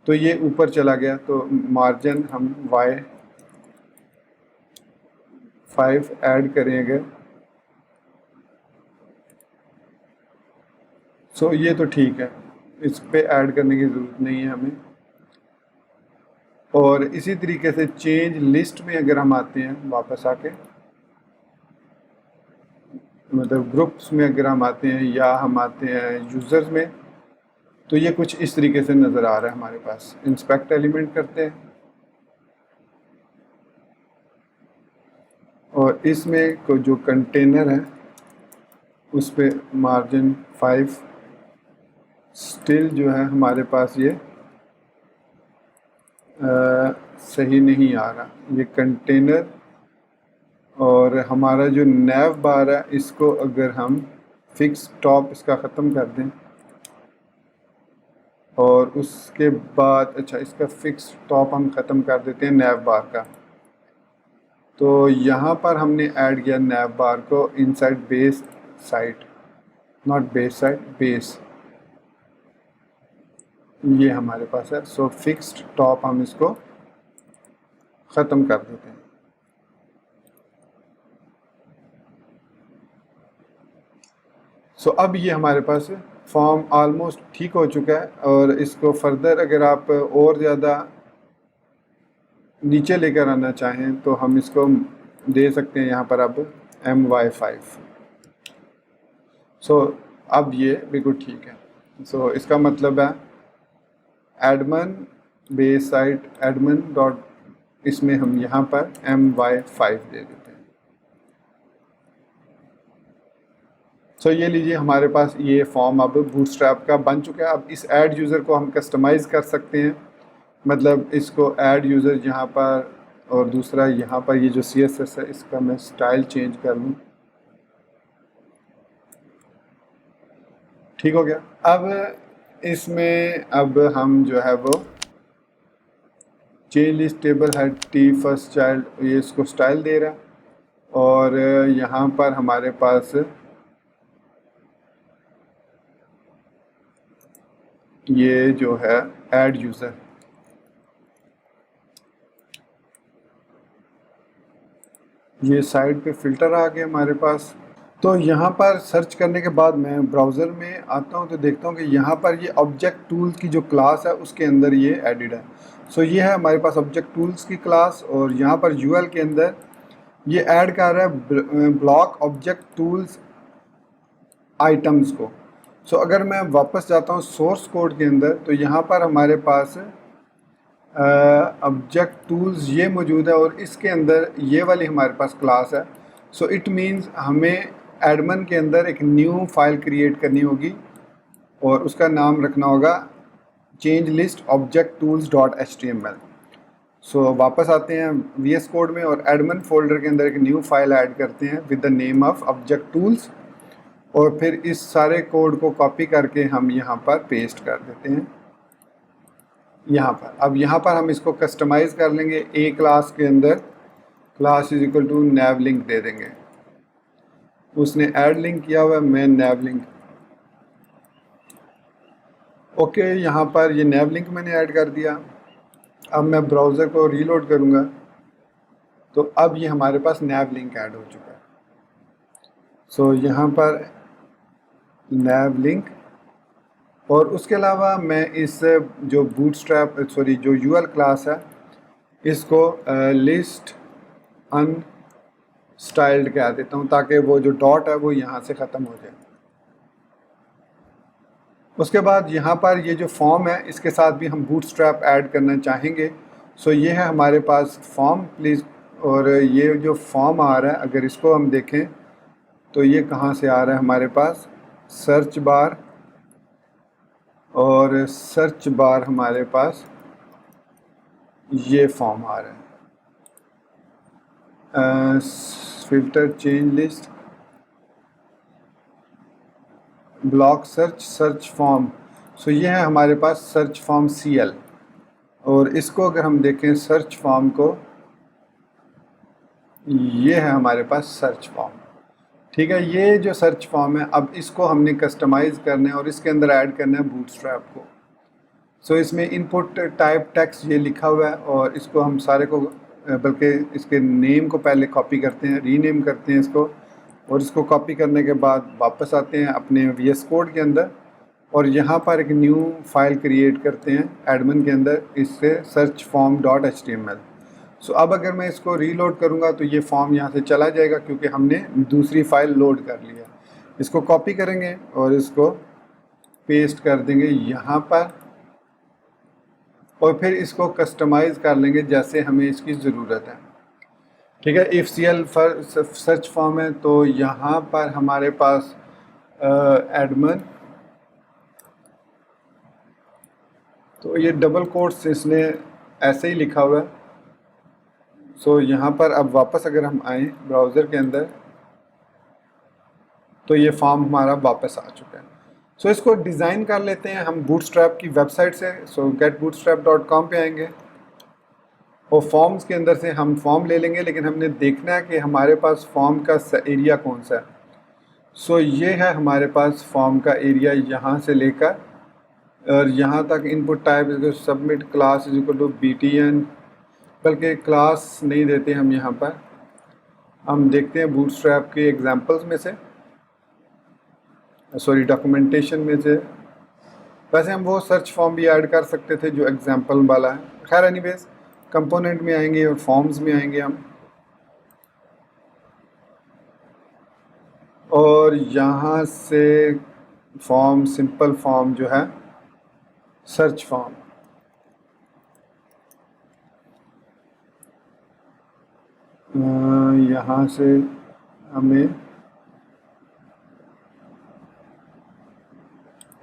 तो ये ऊपर चला गया। तो मार्जिन हम y5 ऐड करेंगे। सो ये तो ठीक है, इस पे ऐड करने की ज़रूरत नहीं है हमें। और इसी तरीके से चेंज लिस्ट में अगर हम आते हैं वापस आके, मतलब ग्रुप्स में अगर हम आते हैं या हम आते हैं यूज़र्स में, तो ये कुछ इस तरीके से नज़र आ रहा है हमारे पास। इंस्पेक्ट एलिमेंट करते हैं और इसमें को जो कंटेनर है उस पे मार्जिन 5 स्टिल जो है हमारे पास ये सही नहीं आ रहा, ये कंटेनर। और हमारा जो नैव बार है, इसको अगर हम फिक्स टॉप इसका ख़त्म कर दें, और उसके बाद अच्छा इसका फिक्स टॉप हम ख़त्म कर देते हैं नैव बार का। तो यहाँ पर हमने ऐड किया नैव बार को inside base site, not base site, base, ये हमारे पास है। सो फिक्स्ड टॉप हम इसको ख़त्म कर देते हैं। सो अब ये हमारे पास फॉर्म ऑलमोस्ट ठीक हो चुका है, और इसको फर्दर अगर आप और ज़्यादा नीचे लेकर आना चाहें तो हम इसको दे सकते हैं यहाँ पर अब my5। सो अब ये बिल्कुल ठीक है। सो इसका मतलब है Edmund base site Edmund dot, इसमें हम यहाँ पर my5 दे देते हैं। सो ये लीजिए हमारे पास ये फॉर्म अब बूटस्ट्रैप का बन चुका है। अब इस ऐड यूज़र को हम कस्टमाइज़ कर सकते हैं, मतलब इसको ऐड यूज़र यहाँ पर, और दूसरा यहाँ पर ये जो CSS है इसका मैं स्टाइल चेंज कर लूँ। ठीक हो गया। अब इसमें अब हम जो है वो change list table head T first child, ये इसको स्टाइल दे रहा है, और यहाँ पर हमारे पास ये जो है ऐड यूज़र, ये साइड पे फ़िल्टर आ गया हमारे पास। तो यहाँ पर सर्च करने के बाद मैं ब्राउज़र में आता हूँ तो देखता हूँ कि यहाँ पर ये ऑब्जेक्ट टूल्स की जो क्लास है उसके अंदर ये एडिड है। सो ये है हमारे पास ऑब्जेक्ट टूल्स की क्लास, और यहाँ पर UL के अंदर ये ऐड कर रहा है ब्लॉक ऑब्जेक्ट टूल्स आइटम्स को। सो अगर मैं वापस जाता हूँ सोर्स कोड के अंदर तो यहाँ पर हमारे पास ऑब्जेक्ट टूल्स ये मौजूद है, और इसके अंदर ये वाली हमारे पास क्लास है। सो इट मीन्स हमें एडमन के अंदर एक न्यू फाइल क्रिएट करनी होगी और उसका नाम रखना होगा change list object tools .html। सो वापस आते हैं VS कोड में और एडमन फोल्डर के अंदर एक न्यू फाइल ऐड करते हैं with the name of object tools, और फिर इस सारे कोड को कॉपी करके हम यहाँ पर पेस्ट कर देते हैं यहाँ पर। अब यहाँ पर हम इसको कस्टमाइज़ कर लेंगे। ए क्लास के अंदर class is equal to nav link दे देंगे। उसने ऐड लिंक किया हुआ है, मैं nav लिंक, ओके यहाँ पर ये nav लिंक मैंने ऐड कर दिया। अब मैं ब्राउज़र को रीलोड करूँगा तो अब ये हमारे पास nav लिंक ऐड हो चुका है। सो यहाँ पर nav लिंक, और उसके अलावा मैं इस जो बूटस्ट्रैप जो UL क्लास है इसको लिस्ट अनस्टाइल्ड कह देता हूँ ताकि वो जो डॉट है वो यहाँ से ख़त्म हो जाए। उसके बाद यहाँ पर ये जो फॉर्म है इसके साथ भी हम बूटस्ट्रैप ऐड करना चाहेंगे। सो ये है हमारे पास फॉर्म प्लीज़, और ये जो फॉर्म आ रहा है अगर इसको हम देखें तो ये कहाँ से आ रहा है हमारे पास, सर्च बार, और सर्च बार हमारे पास ये फॉर्म आ रहा है filter change list block search search form. So ये है हमारे पास सर्च फॉर्म CL, और इसको अगर हम देखें सर्च फॉर्म को, ये है हमारे पास सर्च फॉर्म। ठीक है, ये जो सर्च फॉर्म है अब इसको हमने कस्टमाइज़ करना है और इसके अंदर ऐड करना है बूटस्ट्रैप को। सो इसमें इनपुट टाइप टेक्स्ट ये लिखा हुआ है, और इसको हम सारे को बल्कि इसके नेम को पहले कॉपी करते हैं, रीनेम करते हैं इसको, और इसको कॉपी करने के बाद वापस आते हैं अपने VS कोड के अंदर और यहाँ पर एक न्यू फाइल क्रिएट करते हैं एडमिन के अंदर, इससे सर्च फॉर्म .html। सो अब अगर मैं इसको रीलोड करूँगा तो ये फॉर्म यहाँ से चला जाएगा क्योंकि हमने दूसरी फाइल लोड कर लिया। इसको कॉपी करेंगे और इसको पेस्ट कर देंगे यहाँ पर, और फिर इसको कस्टमाइज़ कर लेंगे जैसे हमें इसकी ज़रूरत है। ठीक है, इफ़ CL सर्च फॉर्म है तो यहाँ पर हमारे पास एडमिन, तो ये डबल कोट्स इसने ऐसे ही लिखा हुआ है। सो यहाँ पर अब वापस अगर हम आएँ ब्राउज़र के अंदर तो ये फॉर्म हमारा वापस आ चुका है। सो इसको डिज़ाइन कर लेते हैं हम बूटस्ट्रैप की वेबसाइट से। सो getbootstrap.com पे आएंगे और फॉर्म्स के अंदर से हम फॉर्म ले लेंगे, लेकिन हमने देखना है कि हमारे पास फॉर्म का एरिया कौन सा है। सो ये है हमारे पास फॉर्म का एरिया, यहाँ से लेकर और यहाँ तक input type submit class is equal to BTN, बल्कि क्लास नहीं देते हम यहाँ पर। हम देखते हैं बूटस्ट्रैप के एग्जांपल्स में से, सॉरी डॉक्यूमेंटेशन में से। वैसे हम वो सर्च फॉर्म भी ऐड कर सकते थे जो एग्जांपल वाला है। खैर एनीवेज, कंपोनेंट में आएंगे और फॉर्म्स में आएंगे हम, और यहाँ से फॉर्म, सिंपल फॉर्म जो है सर्च फॉर्म। यहाँ से हमें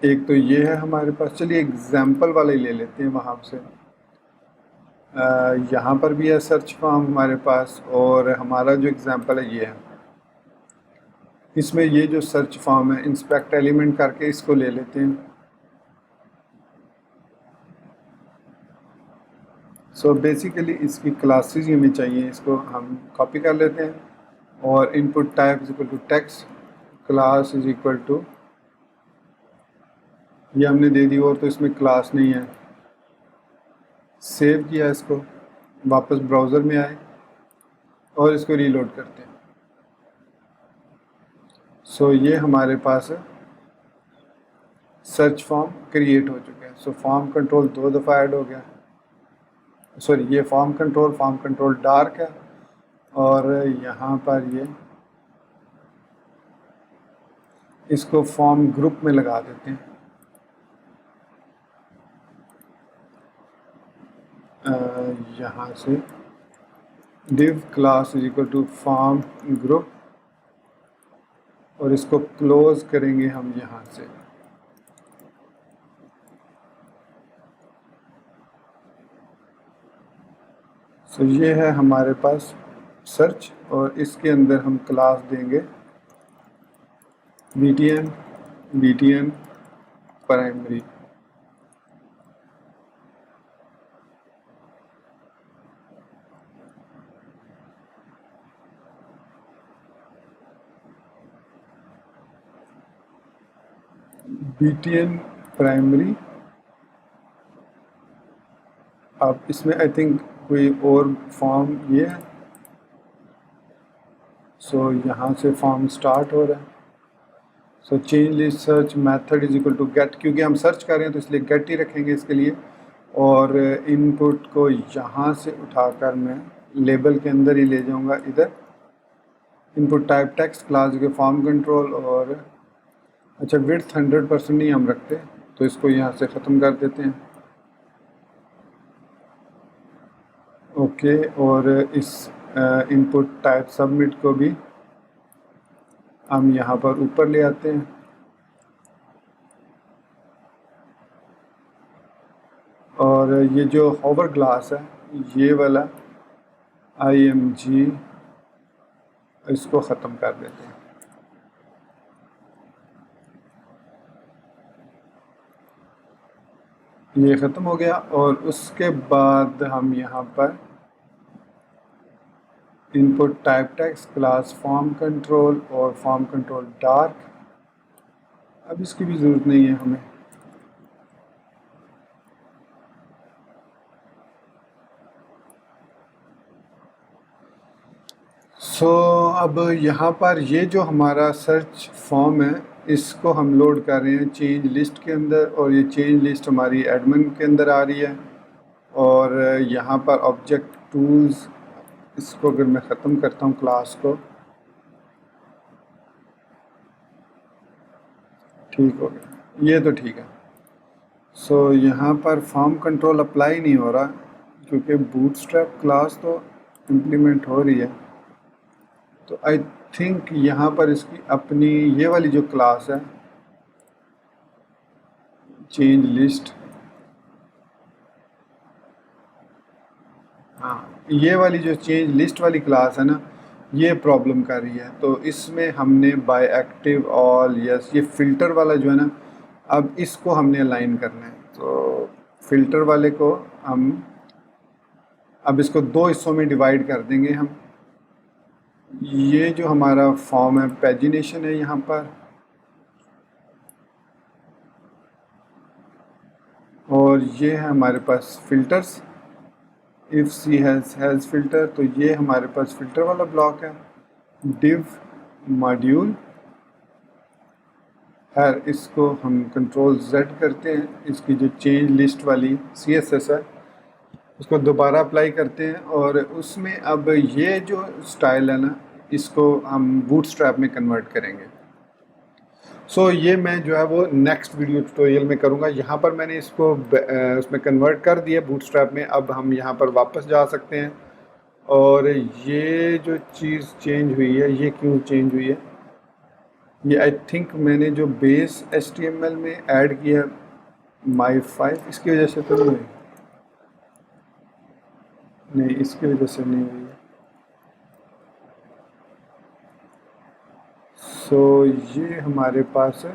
एक तो ये है हमारे पास, चलिए एग्जाम्पल वाला ही ले लेते हैं वहाँ से। यहाँ पर भी है सर्च फॉर्म हमारे पास, और हमारा जो एग्जाम्पल है ये है। इसमें ये जो सर्च फॉर्म है, इंस्पेक्ट एलिमेंट करके इसको ले लेते हैं। सो बेसिकली इसकी क्लासेस हमें चाहिए, इसको हम कॉपी कर लेते हैं, और input type is equal to text, class is equal to, ये हमने दे दी, और तो इसमें क्लास नहीं है। सेव किया इसको, वापस ब्राउज़र में आए और इसको रीलोड करते हैं। सो ये हमारे पास सर्च फॉर्म क्रिएट हो चुका है। सो फॉर्म कंट्रोल 2 दफ़ा ऐड हो गया, सॉरी ये फॉर्म कंट्रोल डार्क है, और यहाँ पर ये इसको फॉर्म ग्रुप में लगा देते हैं। यहाँ से div class is equal to form group, और इसको क्लोज करेंगे हम यहाँ से। सो ये है हमारे पास सर्च, और इसके अंदर हम क्लास देंगे btn प्राइमरी। btn primary. अब इसमें आई थिंक कोई और फॉर्म ये है। सो यहाँ से फॉर्म स्टार्ट हो रहा है। So change list search method is equal to get, क्योंकि हम सर्च कर रहे हैं तो इसलिए गेट ही रखेंगे इसके लिए, और इनपुट को यहाँ से उठाकर मैं लेबल के अंदर ही ले जाऊँगा इधर। इनपुट टाइप टेक्स्ट, क्लास के फॉर्म कंट्रोल, और अच्छा विड्थ 100% नहीं हम रखते, तो इसको यहाँ से ख़त्म कर देते हैं। ओके, और इस इनपुट टाइप सबमिट को भी हम यहाँ पर ऊपर ले आते हैं, और ये जो होवर ग्लास है ये वाला IMG इसको ख़त्म कर देते हैं। ये ख़त्म हो गया, और उसके बाद हम यहाँ पर input type text, class form control और फॉर्म कंट्रोल डार्क, अब इसकी भी ज़रूरत नहीं है हमें। अब यहाँ पर ये जो हमारा सर्च फॉर्म है इसको हम लोड कर रहे हैं चेंज लिस्ट के अंदर, और ये चेंज लिस्ट हमारी एडमिन के अंदर आ रही है। और यहाँ पर ऑब्जेक्ट टूल्स, इसको अगर मैं ख़त्म करता हूँ क्लास को, ठीक हो गया, ये तो ठीक है। यहाँ पर फॉर्म कंट्रोल अप्लाई नहीं हो रहा क्योंकि बूटस्ट्रैप क्लास तो इम्प्लीमेंट हो रही है। तो आई थिंक यहाँ पर इसकी अपनी ये वाली जो क्लास है चेंज लिस्ट, हाँ ये वाली जो चेंज लिस्ट वाली क्लास है ना, ये प्रॉब्लम कर रही है। तो इसमें हमने बाय एक्टिव ऑल यस, ये फ़िल्टर वाला जो है ना, अब इसको हमने अलाइन करना है। तो फ़िल्टर वाले को हम अब इसको दो हिस्सों में डिवाइड कर देंगे हम। ये जो हमारा फॉर्म है पैजिनेशन है यहाँ पर, और ये है हमारे पास filters, if C has filter, तो ये हमारे पास फ़िल्टर वाला ब्लॉक है। डिव मॉड्यूल है, इसको हम कंट्रोल Z करते हैं, इसकी जो चेंज लिस्ट वाली CSS है उसको दोबारा अप्लाई करते हैं, और उसमें अब ये जो स्टाइल है ना, इसको हम बूटस्ट्रैप में कन्वर्ट करेंगे। सो ये मैं जो है वो नेक्स्ट वीडियो ट्यूटोरियल में करूँगा। यहाँ पर मैंने इसको उसमें कन्वर्ट कर दिया बूटस्ट्रैप में। अब हम यहाँ पर वापस जा सकते हैं और ये जो चीज़ चेंज हुई है, ये क्यों चेंज हुई है, ये आई थिंक मैंने जो बेस HTML में ऐड किया my5 इसकी वजह से तो नहीं हुई, नहीं इसकी वजह से नहीं हुई है। सो ये हमारे पास है,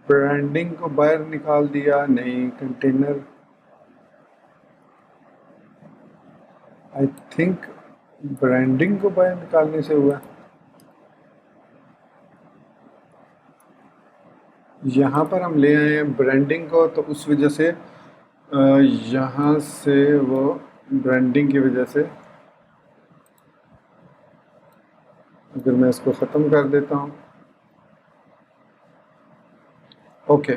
ब्रांडिंग को बाहर निकाल दिया, नहीं कंटेनर, आई थिंक ब्रांडिंग को बाहर निकालने से हुआ। यहाँ पर हम ले आए हैं ब्रांडिंग को, तो उस वजह से यहाँ से वो ब्रांडिंग की वजह से अगर मैं इसको ख़त्म कर देता हूँ, ओके,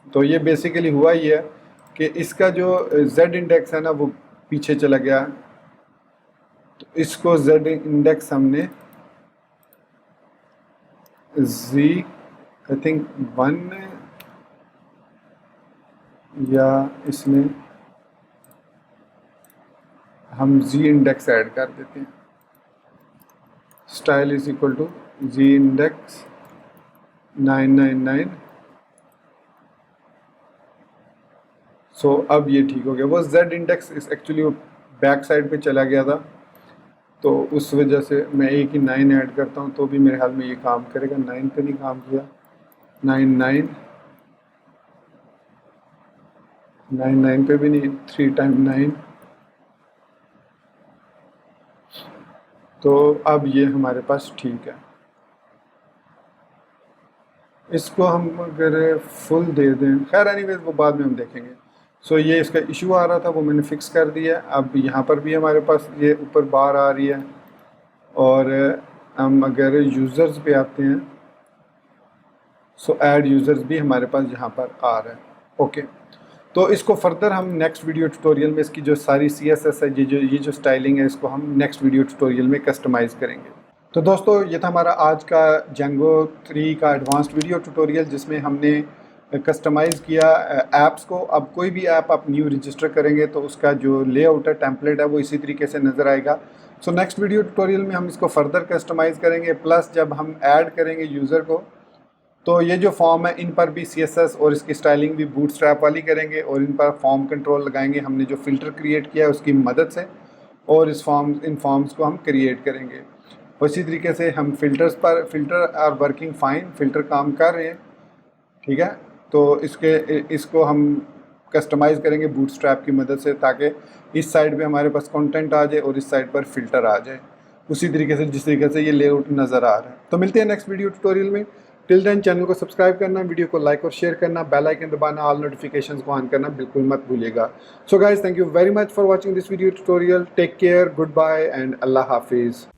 तो ये बेसिकली हुआ ही है कि इसका जो Z इंडेक्स है ना वो पीछे चला गया। तो इसको Z इंडेक्स हमने Z आई थिंक 1 या इसमें हम Z इंडेक्स ऐड कर देते हैं। Style is equal to Z index 999। सो अब ये ठीक हो गया। वो Z इंडेक्स एक्चुअली वो बैक साइड पे चला गया था, तो उस वजह से मैं एक ही 9 ऐड करता हूँ तो भी मेरे ख्याल में ये काम करेगा। 9 पे नहीं काम किया, 9 पे भी नहीं, 3 टाइम 9। तो अब ये हमारे पास ठीक है। इसको हम अगर फुल दे दें, खैर एनीवेज वो बाद में हम देखेंगे। सो ये इसका इशू आ रहा था वो मैंने फिक्स कर दिया। अब यहाँ पर भी हमारे पास ये ऊपर बार आ रही है, और हम अगर यूज़र्स पे आते हैं, सो ऐड यूज़र्स भी हमारे पास यहाँ पर आ रहा है। ओके, तो इसको फर्दर हम नेक्स्ट वीडियो ट्यूटोरियल में इसकी जो सारी CSS है, ये जो स्टाइलिंग है, इसको हम नेक्स्ट वीडियो ट्यूटोरियल में कस्टमाइज़ करेंगे। तो दोस्तों ये था हमारा आज का Django 3 का एडवांस्ड वीडियो ट्यूटोरियल, जिसमें हमने कस्टमाइज़ किया ऐप्स को। अब कोई भी ऐप आप न्यू रजिस्टर करेंगे तो उसका जो लेआउट है, टेम्पलेट है, वो इसी तरीके से नज़र आएगा। सो नेक्स्ट वीडियो ट्यूटोरियल में हम इसको फर्दर कस्टमाइज़ करेंगे। प्लस जब हम ऐड करेंगे यूज़र को, तो ये जो फॉर्म है इन पर भी CSS और इसकी स्टाइलिंग भी बूटस्ट्रैप वाली करेंगे, और इन पर फॉर्म कंट्रोल लगाएंगे हमने जो फ़िल्टर क्रिएट किया है उसकी मदद से, और इन फॉर्म्स को हम क्रिएट करेंगे। और इसी तरीके से हम filter are working fine, filter काम कर रहे हैं, ठीक है। तो इसको हम कस्टमाइज़ करेंगे बूटस्ट्रैप की मदद से, ताकि इस साइड पे हमारे पास कंटेंट आ जाए और इस साइड पर फ़िल्टर आ जाए, उसी तरीके से जिस तरीके से ये लेआउट नज़र आ रहा है। तो मिलते हैं नेक्स्ट वीडियो ट्यूटोरियल में। टिल देन चैनल को सब्सक्राइब करना, वीडियो को लाइक और शेयर करना, बेल आइकन दबाना, ऑल नोटिफिकेशंस को ऑन करना बिल्कुल मत भूलिएगा। So guys, thank you very much for watching this video tutorial. Take care, goodbye and अल्लाह हाफिज़।